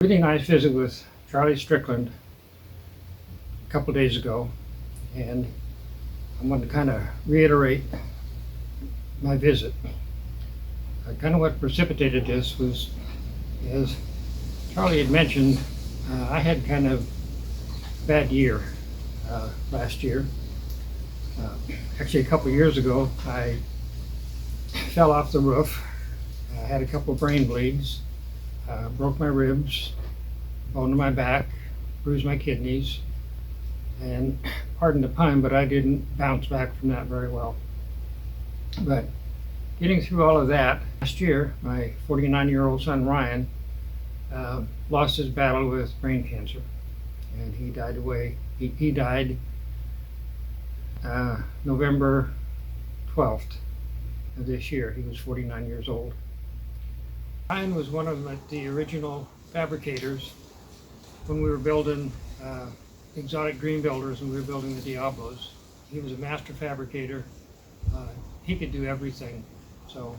Really nice visit with Charley Strickland a couple days ago, and I wanted to kind of reiterate my visit. Kind of what precipitated this was, as Charley had mentioned, I had kind of bad year last year. Actually, a couple years ago, I fell off the roof. I had a couple brain bleeds, broke my ribs, bone in my back, bruised my kidneys, and pardon the pun, but I didn't bounce back from that very well. But getting through all of that, last year, my 49-year-old son Ryan lost his battle with brain cancer, and he died away. He died November 12th of this year. He was 49 years old. Ryan was one of the original fabricators when we were building exotic dream builders, and we were building the Diablos. He was a master fabricator. He could do everything, so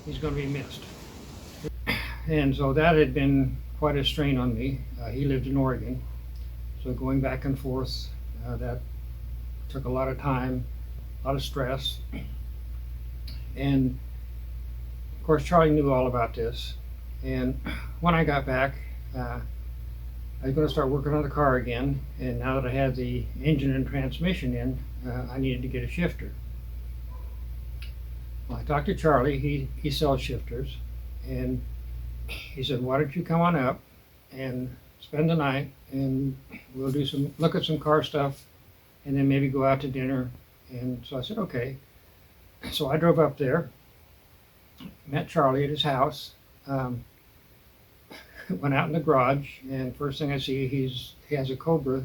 he's going to be missed. And so that had been quite a strain on me. He lived in Oregon, so going back and forth, that took a lot of time, a lot of stress. And of course, Charley knew all about this. And when I got back, I was going to start working on the car again. And now that I had the engine and transmission in, I needed to get a shifter. Well, I talked to Charley. He sells shifters, and he said, "Why don't you come on up and spend the night, and we'll look at some car stuff, and then maybe go out to dinner." And so I said, okay. So I drove up there, met Charley at his house, went out in the garage, and first thing I see, he has a Cobra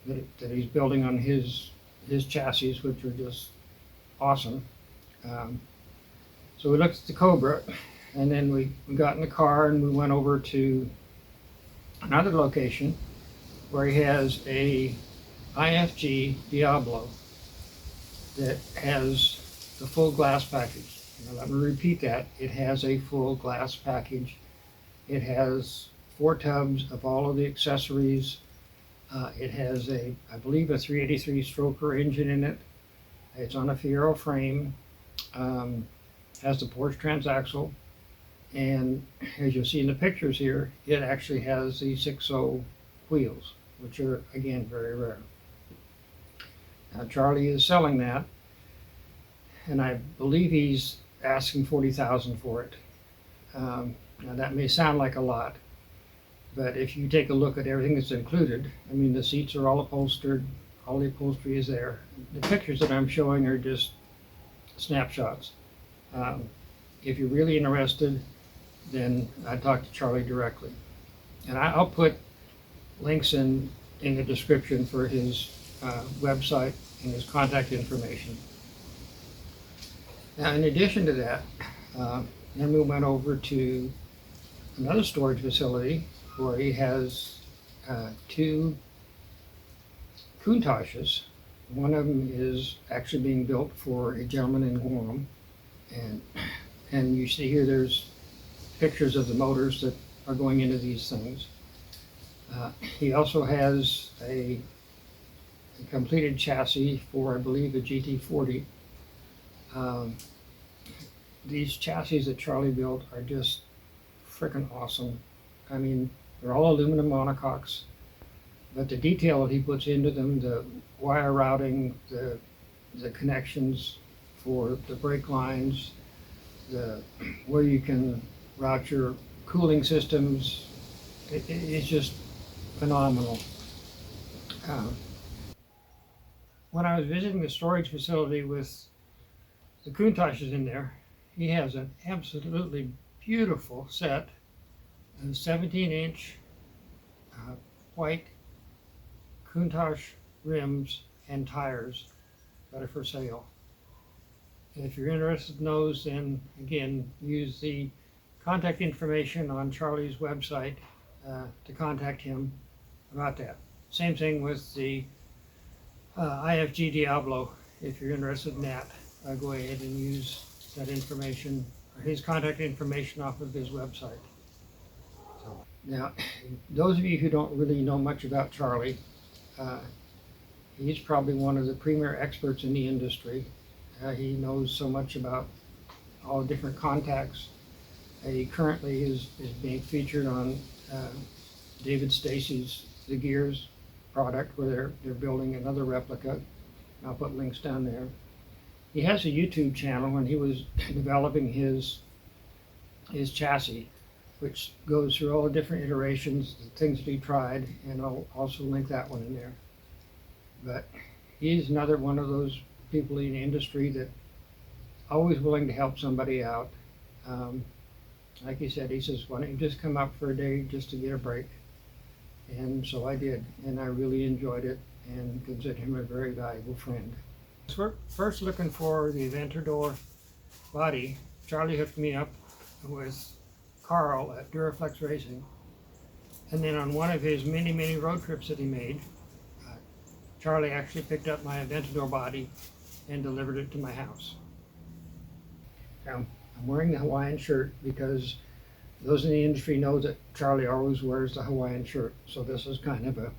that he's building on his chassis, which are just awesome. So we looked at the Cobra, and then we got in the car and we went over to another location where he has a IFG Diablo that has the full glass package. Now, let me repeat that. It has a full glass package. It has 4 tubs of all of the accessories. It has I believe, a 383 stroker engine in it. It's on a Fiero frame. Has the Porsche transaxle. And as you'll see in the pictures here, it actually has the 6.0 wheels, which are, again, very rare. Now, Charley is selling that, and I believe he's asking $40,000 for it. Now, that may sound like a lot, but if you take a look at everything that's included, I mean, the seats are all upholstered, all the upholstery is there. The pictures that I'm showing are just snapshots. If you're really interested, then I'd talk to Charley directly. And I'll put links in the description for his website and his contact information. Now, in addition to that, then we went over to another storage facility where he has 2 Countachs. One of them is actually being built for a gentleman in Guam, and you see here there's pictures of the motors that are going into these things. He also has a completed chassis for, I believe, a GT40. These chassis that Charley built are just freaking awesome. I mean, they're all aluminum monocoques, but the detail that he puts into them, the wire routing, the connections for the brake lines, where you can route your cooling systems, it's just phenomenal. When I was visiting the storage facility with the Countachs in there, he has an absolutely beautiful set of 17-inch white Countach rims and tires that are for sale. And if you're interested in those, then again, use the contact information on Charley's website to contact him about that. Same thing with the IFG Diablo. If you're interested in that, go ahead and use that information, or his contact information, off of his website. Now, those of you who don't really know much about Charley, he's probably one of the premier experts in the industry. He knows so much about all different contacts. He currently is being featured on David Stacy's The Gears product, where they're building another replica. I'll put links down there. He has a YouTube channel, and he was developing his chassis, which goes through all the different iterations, the things that he tried, and I'll also link that one in there. But he's another one of those people in the industry that always willing to help somebody out. Like he said, he says, why don't you just come up for a day just to get a break? And so I did, and I really enjoyed it and consider him a very valuable friend. So we're first looking for the Aventador body. Charley hooked me up with Carl at Duraflex Racing. And then on one of his many, many road trips that he made, Charley actually picked up my Aventador body and delivered it to my house. Now, I'm wearing the Hawaiian shirt because those in the industry know that Charley always wears the Hawaiian shirt. So this is kind of a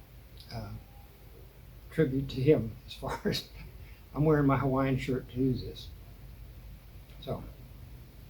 tribute to him as far as I'm wearing my Hawaiian shirt to use this. So